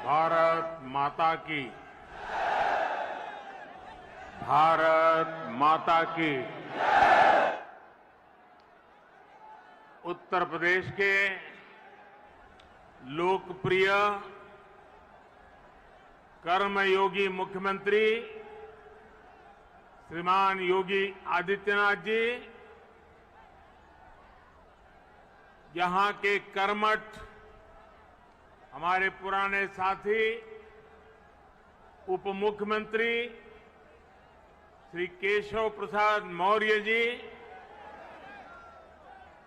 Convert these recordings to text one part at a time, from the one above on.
भारत माता की। भारत माता की। उत्तर प्रदेश के लोकप्रिय कर्मयोगी मुख्यमंत्री श्रीमान योगी आदित्यनाथ जी यहां के कर्मठ हमारे पुराने साथी उप मुख्यमंत्री श्री केशव प्रसाद मौर्य जी,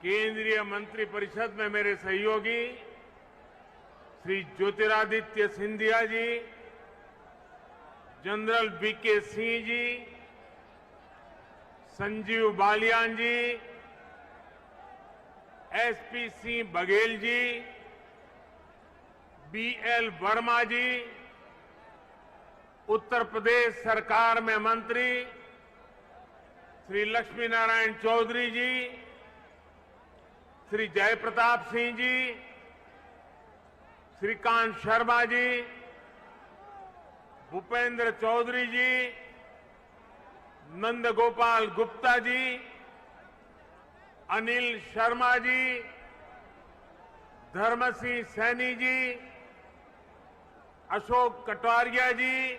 केंद्रीय मंत्रिपरिषद में मेरे सहयोगी श्री ज्योतिरादित्य सिंधिया जी, जनरल वीके सिंह जी, संजीव बालियान जी, एसपी सिंह बघेल जी, बीएल वर्मा जी, उत्तर प्रदेश सरकार में मंत्री श्री लक्ष्मी नारायण चौधरी जी, श्री जयप्रताप सिंह जी, श्रीकांत शर्मा जी, भूपेंद्र चौधरी जी, नंदगोपाल गुप्ता जी, अनिल शर्मा जी, धर्मसिंह सैनी जी, अशोक कटारिया जी,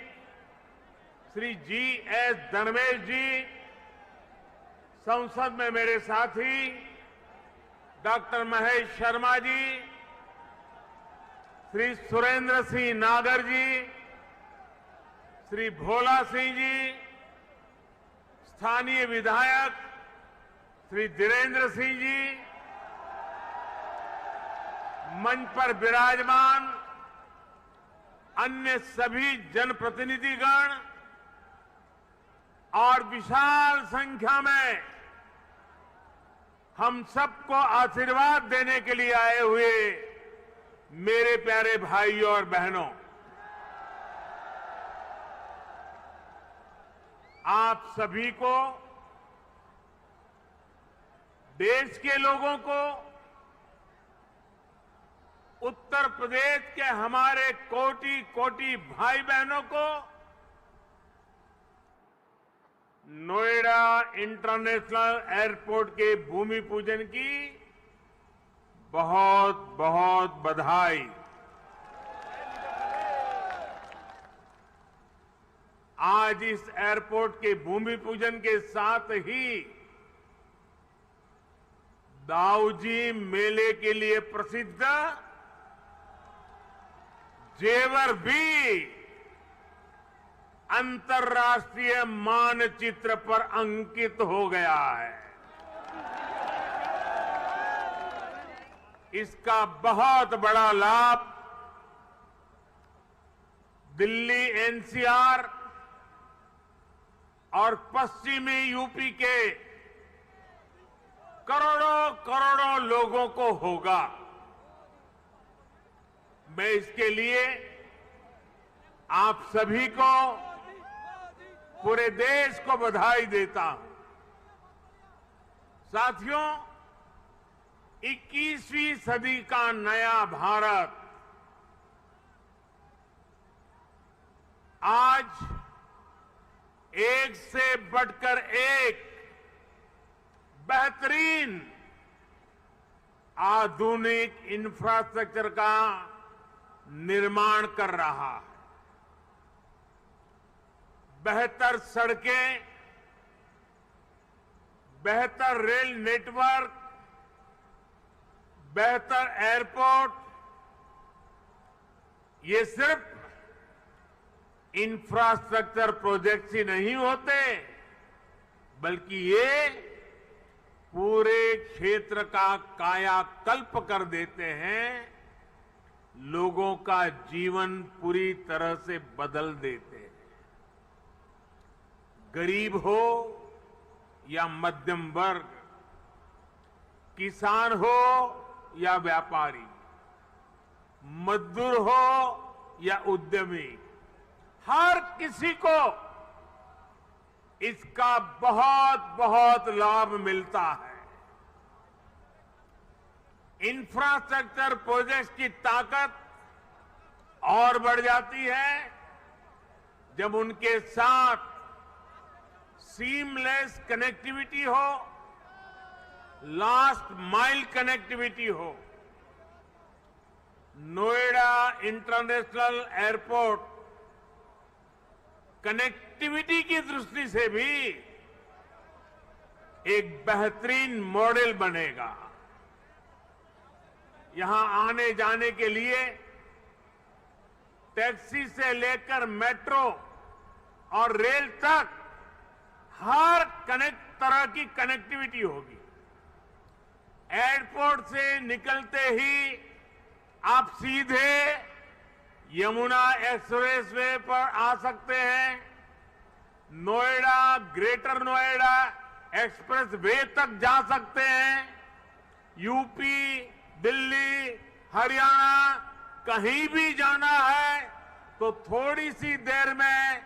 श्री जी.एस. धर्मेश जी, संसद में मेरे साथी डॉक्टर महेश शर्मा जी, श्री सुरेंद्र सिंह नागर जी, श्री भोला सिंह जी, स्थानीय विधायक श्री धीरेन्द्र सिंह जी, मंच पर विराजमान अन्य सभी जनप्रतिनिधिगण और विशाल संख्या में हम सबको आशीर्वाद देने के लिए आए हुए मेरे प्यारे भाइयों और बहनों, आप सभी को, देश के लोगों को, उत्तर प्रदेश के हमारे कोटि कोटि भाई बहनों को नोएडा इंटरनेशनल एयरपोर्ट के भूमि पूजन की बहुत बहुत बधाई। आज इस एयरपोर्ट के भूमि पूजन के साथ ही दाऊजी मेले के लिए प्रसिद्ध जेवर भी अंतर्राष्ट्रीय मानचित्र पर अंकित हो गया है। इसका बहुत बड़ा लाभ दिल्ली एनसीआर और पश्चिमी यूपी के करोड़ों करोड़ों लोगों को होगा। मैं इसके लिए आप सभी को, पूरे देश को बधाई देता हूं। साथियों, 21वीं सदी का नया भारत आज एक से बढ़कर एक बेहतरीन आधुनिक इंफ्रास्ट्रक्चर का निर्माण कर रहा है। बेहतर सड़कें, बेहतर रेल नेटवर्क, बेहतर एयरपोर्ट, ये सिर्फ इंफ्रास्ट्रक्चर प्रोजेक्ट्स ही नहीं होते, बल्कि ये पूरे क्षेत्र का कायाकल्प कर देते हैं, लोगों का जीवन पूरी तरह से बदल देते हैं। गरीब हो या मध्यम वर्ग, किसान हो या व्यापारी, मजदूर हो या उद्यमी, हर किसी को इसका बहुत बहुत लाभ मिलता है। इंफ्रास्ट्रक्चर प्रोजेक्ट्स की ताकत और बढ़ जाती है जब उनके साथ सीमलेस कनेक्टिविटी हो, लास्ट माइल कनेक्टिविटी हो। नोएडा इंटरनेशनल एयरपोर्ट कनेक्टिविटी की दृष्टि से भी एक बेहतरीन मॉडल बनेगा। यहां आने जाने के लिए टैक्सी से लेकर मेट्रो और रेल तक हर तरह की कनेक्टिविटी होगी। एयरपोर्ट से निकलते ही आप सीधे यमुना एक्सप्रेसवे पर आ सकते हैं। नोएडा, ग्रेटर नोएडा एक्सप्रेसवे तक जा सकते हैं। यूपी, दिल्ली, हरियाणा कहीं भी जाना है तो थोड़ी सी देर में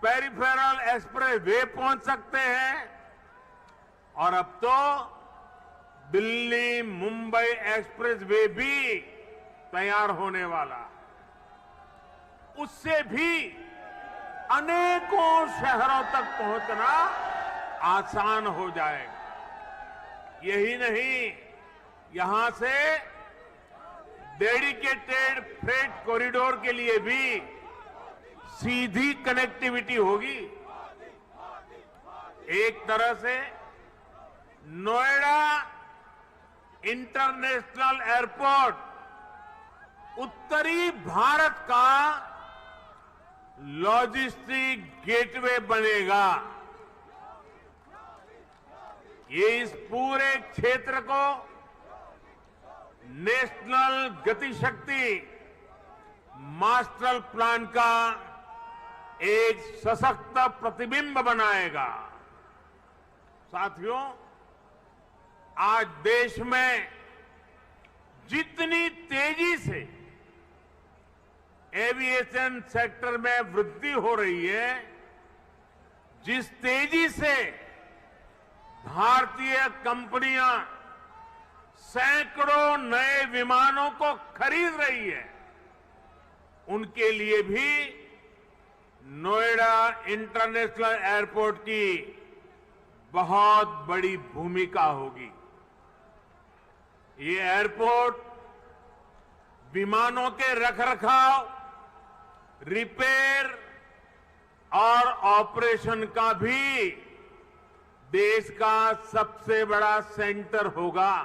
पेरिफेरल एक्सप्रेसवे पहुंच सकते हैं। और अब तो दिल्ली मुंबई एक्सप्रेसवे भी तैयार होने वाला, उससे भी अनेकों शहरों तक पहुंचना आसान हो जाएगा। यही नहीं, यहां से डेडिकेटेड फ्रेट कॉरिडोर के लिए भी सीधी कनेक्टिविटी होगी। एक तरह से नोएडा इंटरनेशनल एयरपोर्ट उत्तरी भारत का लॉजिस्टिक गेटवे बनेगा। ये इस पूरे क्षेत्र को नेशनल गतिशक्ति मास्टर प्लान का एक सशक्त प्रतिबिंब बनाएगा। साथियों, आज देश में जितनी तेजी से एविएशन सेक्टर में वृद्धि हो रही है, जिस तेजी से भारतीय कंपनियां सैकड़ों नए विमानों को खरीद रही है, उनके लिए भी नोएडा इंटरनेशनल एयरपोर्ट की बहुत बड़ी भूमिका होगी। ये एयरपोर्ट विमानों के रखरखाव, रिपेयर और ऑपरेशन का भी देश का सबसे बड़ा सेंटर होगा।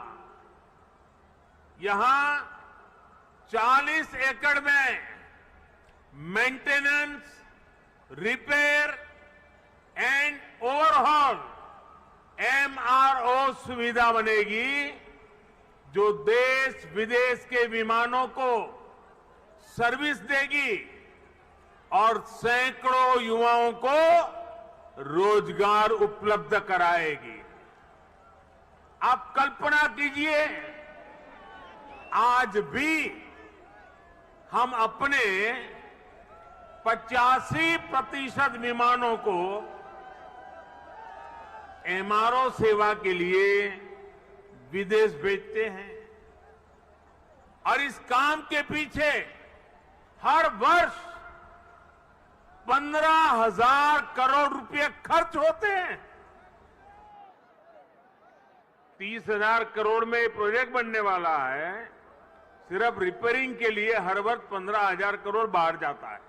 यहां 40 एकड़ में maintenance, repair and overhaul MRO सुविधा बनेगी, जो देश विदेश के विमानों को सर्विस देगी और सैकड़ों युवाओं को रोजगार उपलब्ध कराएगी। आप कल्पना कीजिए, आज भी हम अपने 85% विमानों को MRO सेवा के लिए विदेश भेजते हैं। और इस काम के पीछे हर वर्ष 15,000 करोड़ रुपए खर्च होते हैं। 30,000 करोड़ में प्रोजेक्ट बनने वाला है। सिर्फ रिपेयरिंग के लिए हर वर्ष 15,000 करोड़ बाहर जाता है।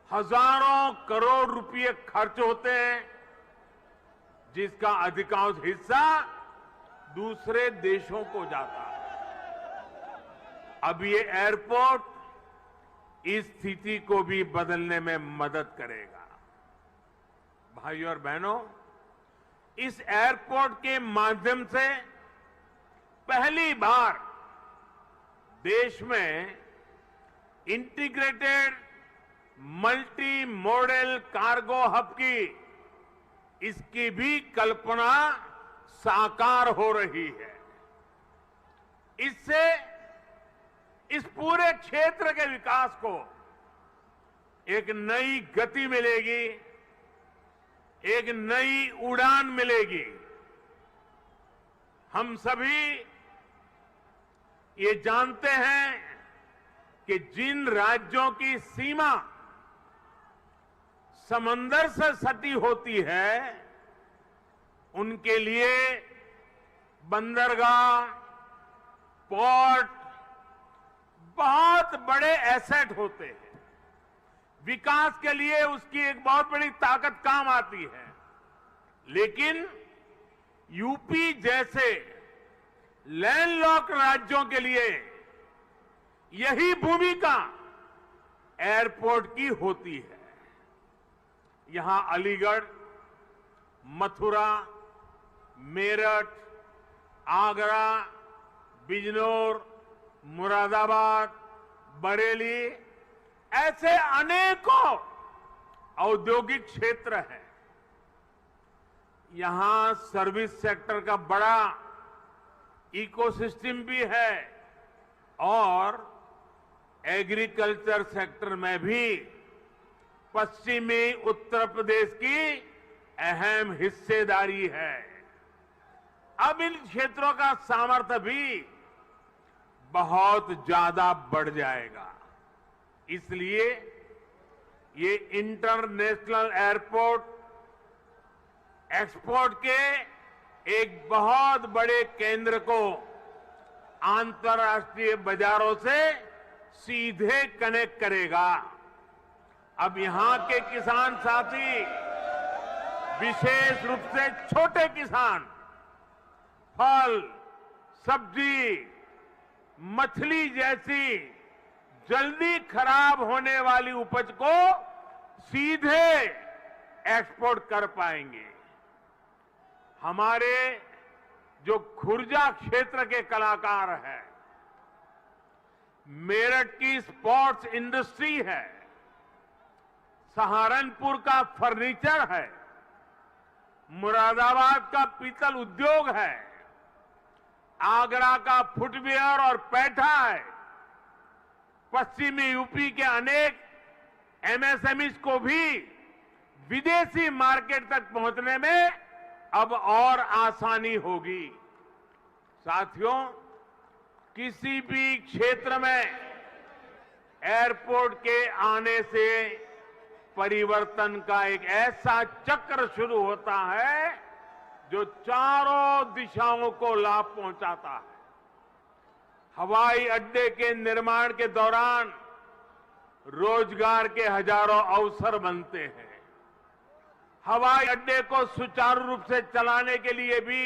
हजारों करोड़ रुपए खर्च होते हैं, जिसका अधिकांश हिस्सा दूसरे देशों को जाता है। अब ये एयरपोर्ट इस स्थिति को भी बदलने में मदद करेगा। भाइयों और बहनों, इस एयरपोर्ट के माध्यम से पहली बार देश में integrated multi modal cargo hub की इसकी भी कल्पना साकार हो रही है। इससे इस पूरे क्षेत्र के विकास को एक नई गति मिलेगी, एक नई उड़ान मिलेगी। हम सभी ये जानते हैं कि जिन राज्यों की सीमा समंदर से सटी होती है उनके लिए बंदरगाह, पोर्ट बहुत बड़े एसेट होते हैं। विकास के लिए उसकी एक बहुत बड़ी ताकत काम आती है। लेकिन यूपी जैसे लैंडलॉक्ड राज्यों के लिए यही भूमिका एयरपोर्ट की होती है। यहां अलीगढ़, मथुरा, मेरठ, आगरा, बिजनौर, मुरादाबाद, बरेली ऐसे अनेकों औद्योगिक क्षेत्र हैं। यहां सर्विस सेक्टर का बड़ा इकोसिस्टम भी है और एग्रीकल्चर सेक्टर में भी पश्चिमी उत्तर प्रदेश की अहम हिस्सेदारी है। अब इन क्षेत्रों का सामर्थ्य भी बहुत ज्यादा बढ़ जाएगा। इसलिए ये इंटरनेशनल एयरपोर्ट एक्सपोर्ट के एक बहुत बड़े केंद्र को अंतर्राष्ट्रीय बाजारों से सीधे कनेक्ट करेगा। अब यहां के किसान साथी, विशेष रूप से छोटे किसान, फल, सब्जी, मछली जैसी जल्दी खराब होने वाली उपज को सीधे एक्सपोर्ट कर पाएंगे। हमारे जो खुर्जा क्षेत्र के कलाकार हैं, मेरठ की स्पोर्ट्स इंडस्ट्री है, सहारनपुर का फर्नीचर है, मुरादाबाद का पीतल उद्योग है, आगरा का फुटवियर और पैठा है, पश्चिमी यूपी के अनेक एमएसएमईज को भी विदेशी मार्केट तक पहुंचने में अब और आसानी होगी। साथियों, किसी भी क्षेत्र में एयरपोर्ट के आने से परिवर्तन का एक ऐसा चक्र शुरू होता है जो चारों दिशाओं को लाभ पहुंचाता है। हवाई अड्डे के निर्माण के दौरान रोजगार के हजारों अवसर बनते हैं। हवाई अड्डे को सुचारू रूप से चलाने के लिए भी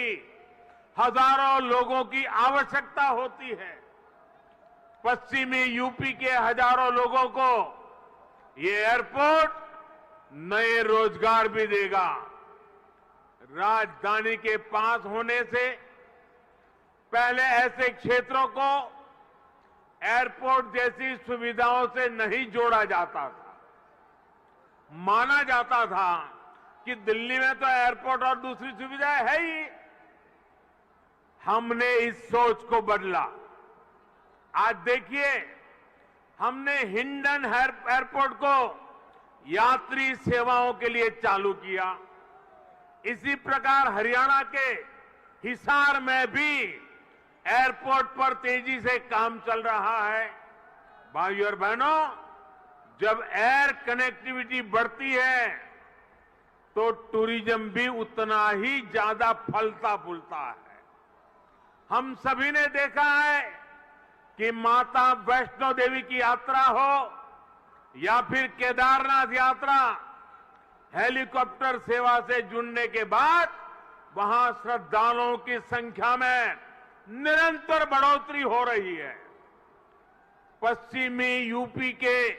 हजारों लोगों की आवश्यकता होती है। पश्चिमी यूपी के हजारों लोगों को ये एयरपोर्ट नए रोजगार भी देगा। राजधानी के पास होने से पहले ऐसे क्षेत्रों को एयरपोर्ट जैसी सुविधाओं से नहीं जोड़ा जाता था। माना जाता था कि दिल्ली में तो एयरपोर्ट और दूसरी सुविधाएं है ही। हमने इस सोच को बदला। आज देखिए, हमने हिंडन एयरपोर्ट को यात्री सेवाओं के लिए चालू किया। इसी प्रकार हरियाणा के हिसार में भी एयरपोर्ट पर तेजी से काम चल रहा है। भाइयों और बहनों, जब एयर कनेक्टिविटी बढ़ती है तो टूरिज्म भी उतना ही ज्यादा फलता फूलता है। हम सभी ने देखा है कि माता वैष्णो देवी की यात्रा हो या फिर केदारनाथ यात्रा, हेलीकॉप्टर सेवा से जुड़ने के बाद वहां श्रद्धालुओं की संख्या में निरंतर बढ़ोतरी हो रही है। पश्चिमी यूपी के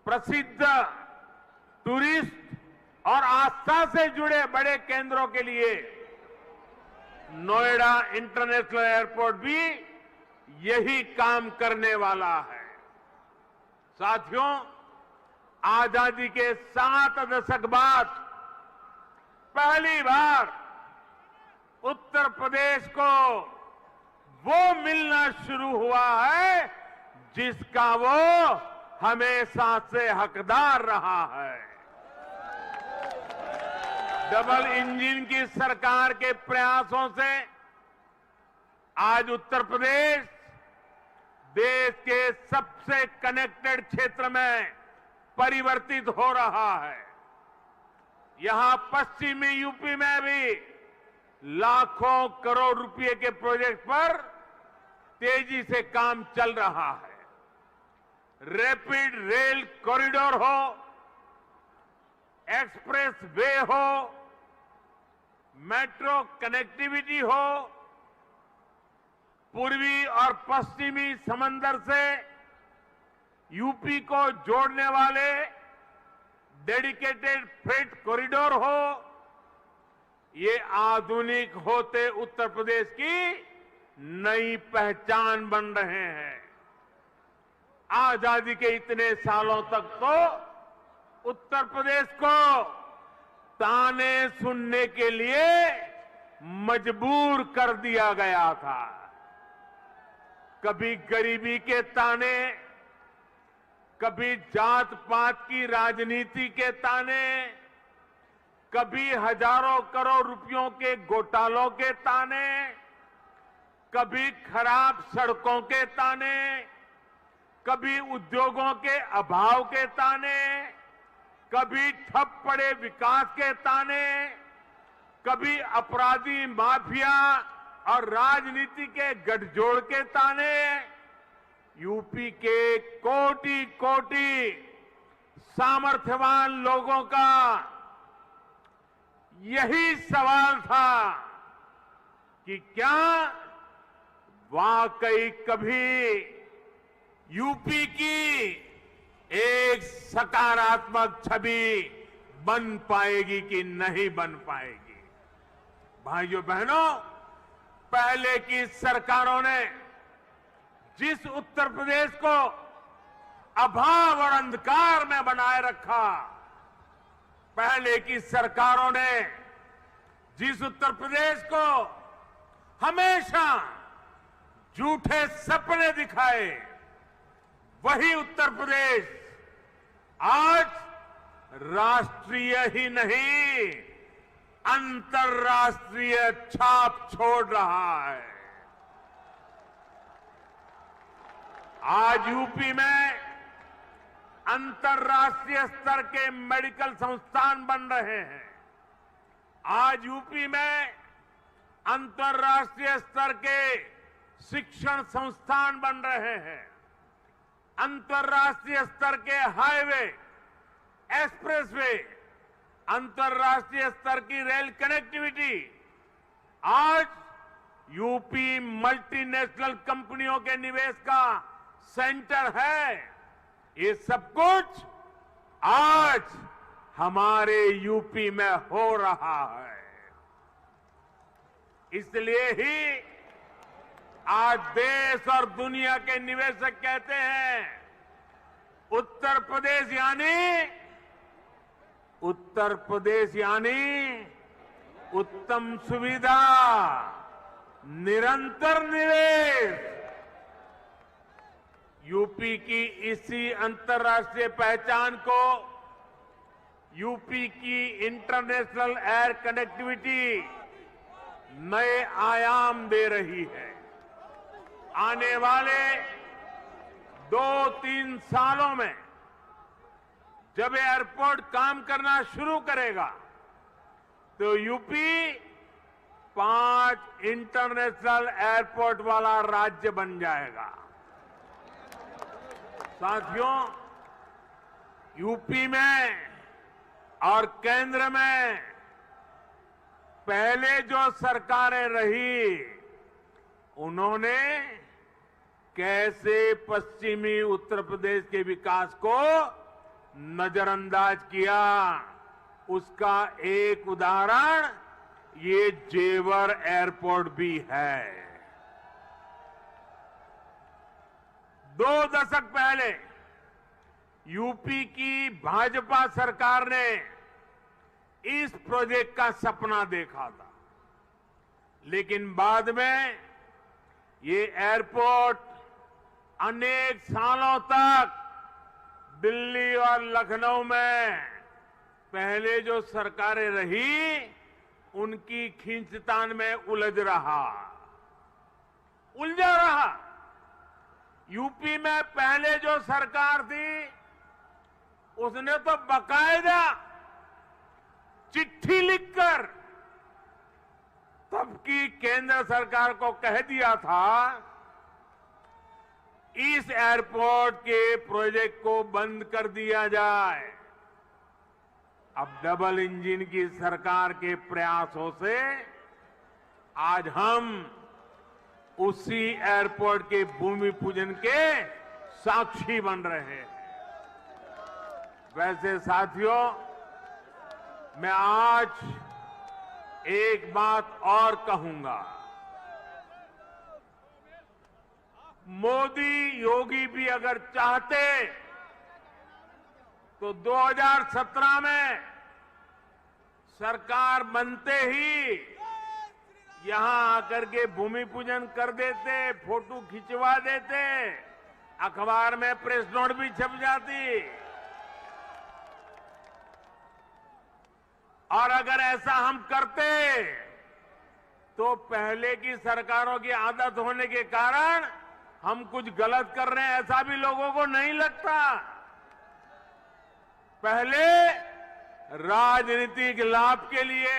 प्रसिद्ध टूरिस्ट और आस्था से जुड़े बड़े केंद्रों के लिए नोएडा इंटरनेशनल एयरपोर्ट भी यही काम करने वाला है। साथियों, आजादी के 7 दशक बाद पहली बार उत्तर प्रदेश को वो मिलना शुरू हुआ है जिसका वो हमेशा से हकदार रहा है। डबल इंजन की सरकार के प्रयासों से आज उत्तर प्रदेश देश के सबसे कनेक्टेड क्षेत्र में परिवर्तित हो रहा है। यहां पश्चिमी यूपी में भी लाखों करोड़ रुपए के प्रोजेक्ट पर तेजी से काम चल रहा है। रैपिड रेल कॉरिडोर हो, एक्सप्रेस वे हो, मेट्रो कनेक्टिविटी हो, पूर्वी और पश्चिमी समंदर से यूपी को जोड़ने वाले डेडिकेटेड फ्रेट कॉरिडोर हो, ये आधुनिक होते उत्तर प्रदेश की नई पहचान बन रहे हैं। आजादी के इतने सालों तक तो उत्तर प्रदेश को ताने सुनने के लिए मजबूर कर दिया गया था। कभी गरीबी के ताने, कभी जात पात की राजनीति के ताने, कभी हजारों करोड़ रुपयों के घोटालों के ताने, कभी खराब सड़कों के ताने, कभी उद्योगों के अभाव के ताने, कभी ठप पड़े विकास के ताने, कभी अपराधी माफिया और राजनीति के गठजोड़ के ताने। यूपी के कोटि कोटि सामर्थ्यवान लोगों का यही सवाल था कि क्या वाकई कभी यूपी की एक सकारात्मक छवि बन पाएगी कि नहीं बन पाएगी। भाइयों बहनों, पहले की सरकारों ने जिस उत्तर प्रदेश को अभाव और अंधकार में बनाए रखा, पहले की सरकारों ने जिस उत्तर प्रदेश को हमेशा झूठे सपने दिखाए, वही उत्तर प्रदेश आज राष्ट्रीय ही नहीं अंतर्राष्ट्रीय छाप छोड़ रहा है। आज यूपी में अंतर्राष्ट्रीय स्तर के मेडिकल संस्थान बन रहे हैं। आज यूपी में अंतर्राष्ट्रीय स्तर के शिक्षण संस्थान बन रहे हैं। अंतर्राष्ट्रीय स्तर के हाईवे, एक्सप्रेसवे, अंतर्राष्ट्रीय स्तर की रेल कनेक्टिविटी। आज यूपी मल्टीनेशनल कंपनियों के निवेश का सेंटर है। ये सब कुछ आज हमारे यूपी में हो रहा है। इसलिए ही आज देश और दुनिया के निवेशक कहते हैं, उत्तर प्रदेश यानी उत्तम सुविधा, निरंतर निवेश। यूपी की इसी अंतर्राष्ट्रीय पहचान को यूपी की इंटरनेशनल एयर कनेक्टिविटी नए आयाम दे रही है। आने वाले 2-3 सालों में जब एयरपोर्ट काम करना शुरू करेगा तो यूपी 5 इंटरनेशनल एयरपोर्ट वाला राज्य बन जाएगा। साथियों, यूपी में और केंद्र में पहले जो सरकारें रही, उन्होंने कैसे पश्चिमी उत्तर प्रदेश के विकास को नजरअंदाज किया, उसका एक उदाहरण ये जेवर एयरपोर्ट भी है। 2 दशक पहले यूपी की भाजपा सरकार ने इस प्रोजेक्ट का सपना देखा था, लेकिन बाद में ये एयरपोर्ट अनेक सालों तक दिल्ली और लखनऊ में पहले जो सरकारें रही, उनकी खींचतान में उलझा रहा। यूपी में पहले जो सरकार थी उसने तो बकायदा चिट्ठी लिखकर तब की केंद्र सरकार को कह दिया था इस एयरपोर्ट के प्रोजेक्ट को बंद कर दिया जाए। अब डबल इंजन की सरकार के प्रयासों से आज हम उसी एयरपोर्ट के भूमि पूजन के साक्षी बन रहे हैं। वैसे साथियों, मैं आज एक बात और कहूंगा। मोदी योगी भी अगर चाहते तो 2017 में सरकार बनते ही यहां आकर के भूमि पूजन कर देते, फोटो खिंचवा देते, अखबार में प्रेस नोट भी छप जाती। और अगर ऐसा हम करते तो पहले की सरकारों की आदत होने के कारण हम कुछ गलत कर रहे हैं ऐसा भी लोगों को नहीं लगता। पहले राजनीतिक लाभ के लिए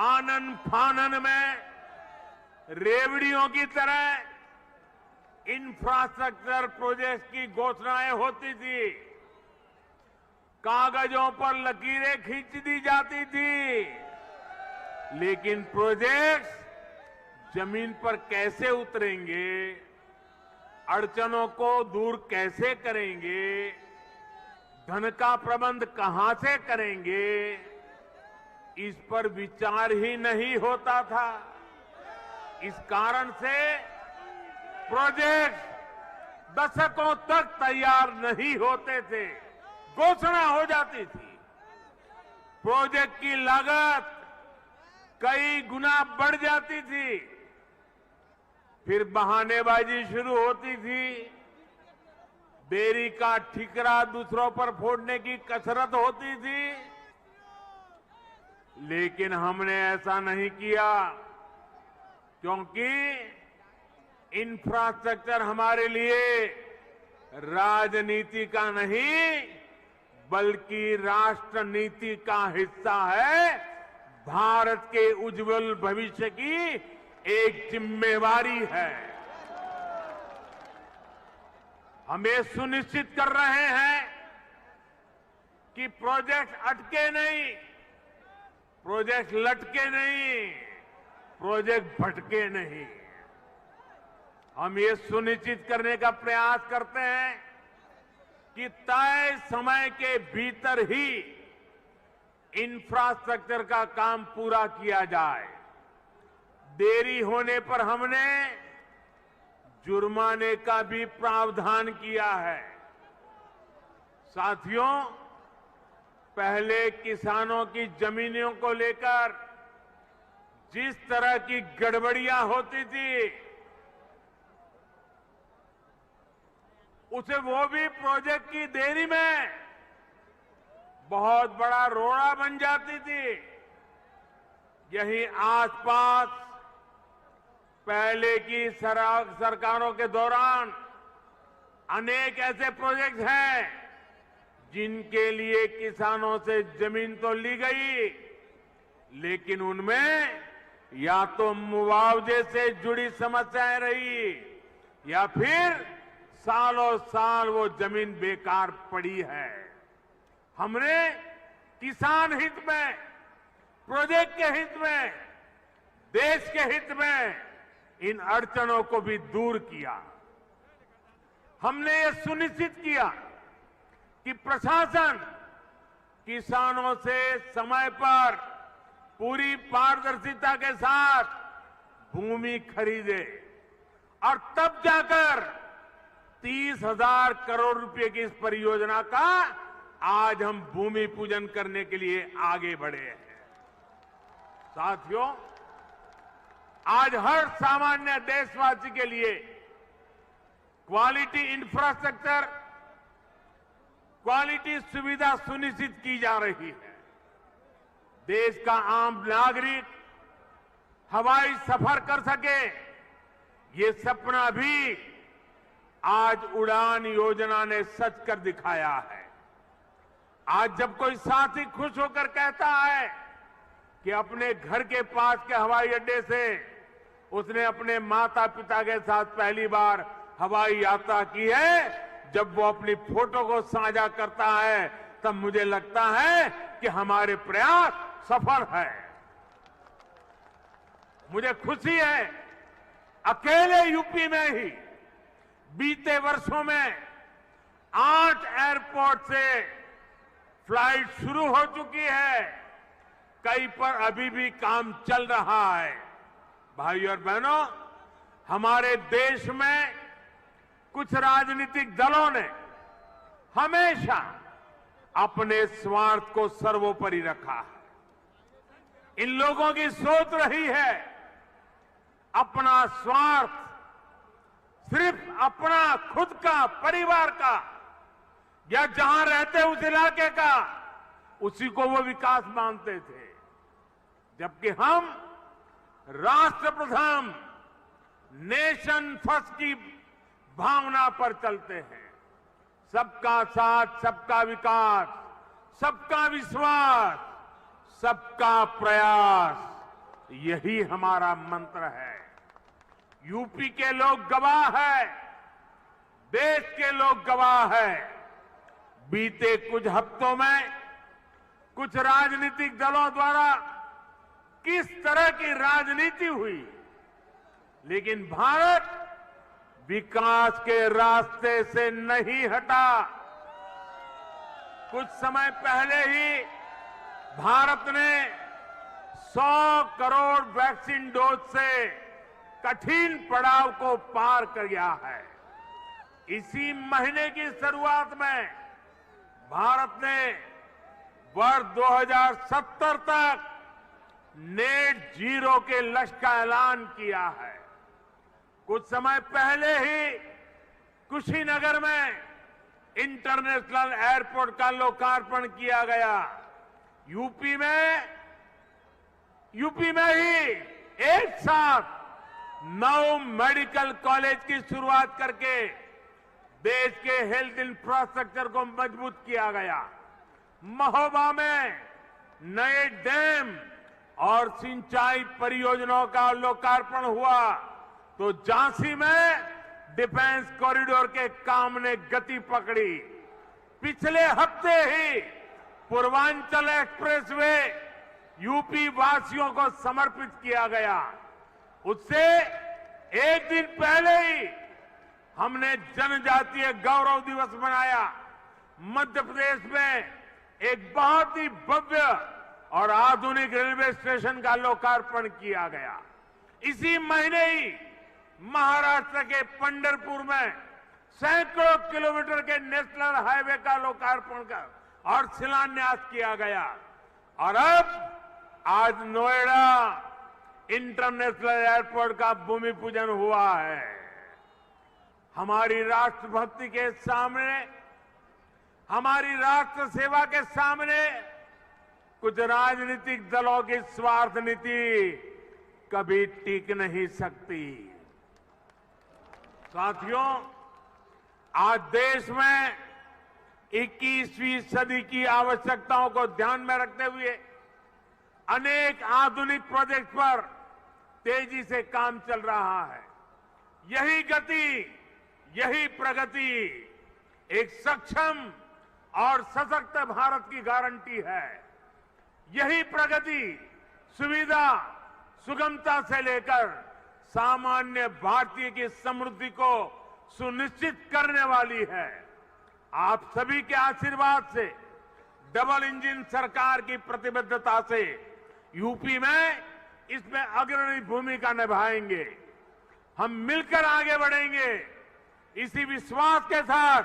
आनन फानन में रेवड़ियों की तरह इंफ्रास्ट्रक्चर प्रोजेक्ट की घोषणाएं होती थी, कागजों पर लकीरें खींच दी जाती थी, लेकिन प्रोजेक्ट्स जमीन पर कैसे उतरेंगे, अड़चनों को दूर कैसे करेंगे, धन का प्रबंध कहां से करेंगे, इस पर विचार ही नहीं होता था। इस कारण से प्रोजेक्ट दशकों तक तैयार नहीं होते थे, घोषणा हो जाती थी, प्रोजेक्ट की लागत कई गुना बढ़ जाती थी, फिर बहानेबाजी शुरू होती थी, देरी का ठिकरा दूसरों पर फोड़ने की कसरत होती थी। लेकिन हमने ऐसा नहीं किया, क्योंकि इंफ्रास्ट्रक्चर हमारे लिए राजनीति का नहीं बल्कि राष्ट्र नीति का हिस्सा है, भारत के उज्जवल भविष्य की एक जिम्मेवारी है। हम ये सुनिश्चित कर रहे हैं कि प्रोजेक्ट अटके नहीं, प्रोजेक्ट लटके नहीं, प्रोजेक्ट भटके नहीं। हम ये सुनिश्चित करने का प्रयास करते हैं कि तय समय के भीतर ही इंफ्रास्ट्रक्चर का काम पूरा किया जाए। देरी होने पर हमने जुर्माने का भी प्रावधान किया है। साथियों, पहले किसानों की जमीनों को लेकर जिस तरह की गड़बड़ियां होती थी, उसे वो भी प्रोजेक्ट की देरी में बहुत बड़ा रोड़ा बन जाती थी। यही आसपास पहले की सरकारों के दौरान अनेक ऐसे प्रोजेक्ट हैं जिनके लिए किसानों से जमीन तो ली गई, लेकिन उनमें या तो मुआवजे से जुड़ी समस्याएं रही या फिर सालों साल वो जमीन बेकार पड़ी है। हमने किसान हित में, प्रोजेक्ट के हित में, देश के हित में इन अड़चनों को भी दूर किया। हमने ये सुनिश्चित किया कि प्रशासन किसानों से समय पर पूरी पारदर्शिता के साथ भूमि खरीदे और तब जाकर 30,000 करोड़ रुपए की इस परियोजना का आज हम भूमि पूजन करने के लिए आगे बढ़े हैं। साथियों, आज हर सामान्य देशवासी के लिए क्वालिटी इंफ्रास्ट्रक्चर, क्वालिटी सुविधा सुनिश्चित की जा रही है। देश का आम नागरिक हवाई सफर कर सके, ये सपना भी आज उड़ान योजना ने सच कर दिखाया है। आज जब कोई साथी खुश होकर कहता है कि अपने घर के पास के हवाई अड्डे से उसने अपने माता पिता के साथ पहली बार हवाई यात्रा की है, जब वो अपनी फोटो को साझा करता है तब मुझे लगता है कि हमारे प्रयास सफल है। मुझे खुशी है, अकेले यूपी में ही बीते वर्षों में 8 एयरपोर्ट से फ्लाइट शुरू हो चुकी है, कई पर अभी भी काम चल रहा है। भाइयों और बहनों, हमारे देश में कुछ राजनीतिक दलों ने हमेशा अपने स्वार्थ को सर्वोपरि रखा है। इन लोगों की सोच रही है अपना स्वार्थ, सिर्फ अपना खुद का, परिवार का या जहां रहते उस इलाके का, उसी को वो विकास मानते थे। जबकि हम राष्ट्र प्रथम, नेशन फर्स्ट की भावना पर चलते हैं। सबका साथ, सबका विकास, सबका विश्वास, सबका प्रयास, यही हमारा मंत्र है। यूपी के लोग गवाह है, देश के लोग गवाह है। बीते कुछ हफ्तों में कुछ राजनीतिक दलों द्वारा किस तरह की राजनीति हुई, लेकिन भारत विकास के रास्ते से नहीं हटा। कुछ समय पहले ही भारत ने 100 करोड़ वैक्सीन डोज से कठिन पड़ाव को पार किया है। इसी महीने की शुरुआत में भारत ने वर्ष 2070 तक नेट जीरो के लक्ष्य का ऐलान किया है। कुछ समय पहले ही कुशीनगर में इंटरनेशनल एयरपोर्ट का लोकार्पण किया गया। यूपी में ही एक साथ 9 मेडिकल कॉलेज की शुरुआत करके देश के हेल्थ इंफ्रास्ट्रक्चर को मजबूत किया गया। महोबा में नए डैम और सिंचाई परियोजनाओं का लोकार्पण हुआ, तो झांसी में डिफेंस कॉरिडोर के काम ने गति पकड़ी। पिछले हफ्ते ही पूर्वांचल एक्सप्रेसवे यूपी वासियों को समर्पित किया गया। उससे एक दिन पहले ही हमने जनजातीय गौरव दिवस मनाया। मध्य प्रदेश में एक बहुत ही भव्य और आधुनिक रेलवे स्टेशन का लोकार्पण किया गया। इसी महीने ही महाराष्ट्र के पंढरपुर में सैकड़ों किलोमीटर के नेशनल हाईवे का लोकार्पण कर और शिलान्यास किया गया। और अब आज नोएडा इंटरनेशनल एयरपोर्ट का भूमि पूजन हुआ है। हमारी राष्ट्रभक्ति के सामने, हमारी राष्ट्र सेवा के सामने कुछ राजनीतिक दलों की स्वार्थ नीति कभी टिक नहीं सकती। साथियों, आज देश में 21वीं सदी की आवश्यकताओं को ध्यान में रखते हुए अनेक आधुनिक प्रोजेक्ट पर तेजी से काम चल रहा है। यही गति, यही प्रगति एक सक्षम और सशक्त भारत की गारंटी है। यही प्रगति सुविधा, सुगमता से लेकर सामान्य भारतीय की समृद्धि को सुनिश्चित करने वाली है। आप सभी के आशीर्वाद से, डबल इंजन सरकार की प्रतिबद्धता से यूपी में इसमें अग्रणी भूमिका निभाएंगे। हम मिलकर आगे बढ़ेंगे। इसी विश्वास के साथ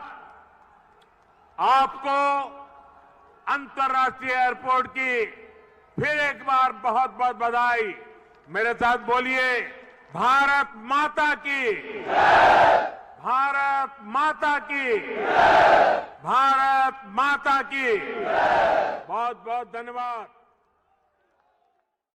आपको अंतर्राष्ट्रीय एयरपोर्ट की फिर एक बार बहुत बहुत बधाई। मेरे साथ बोलिए, भारत माता की, भारत माता की, भारत माता की। बहुत बहुत धन्यवाद।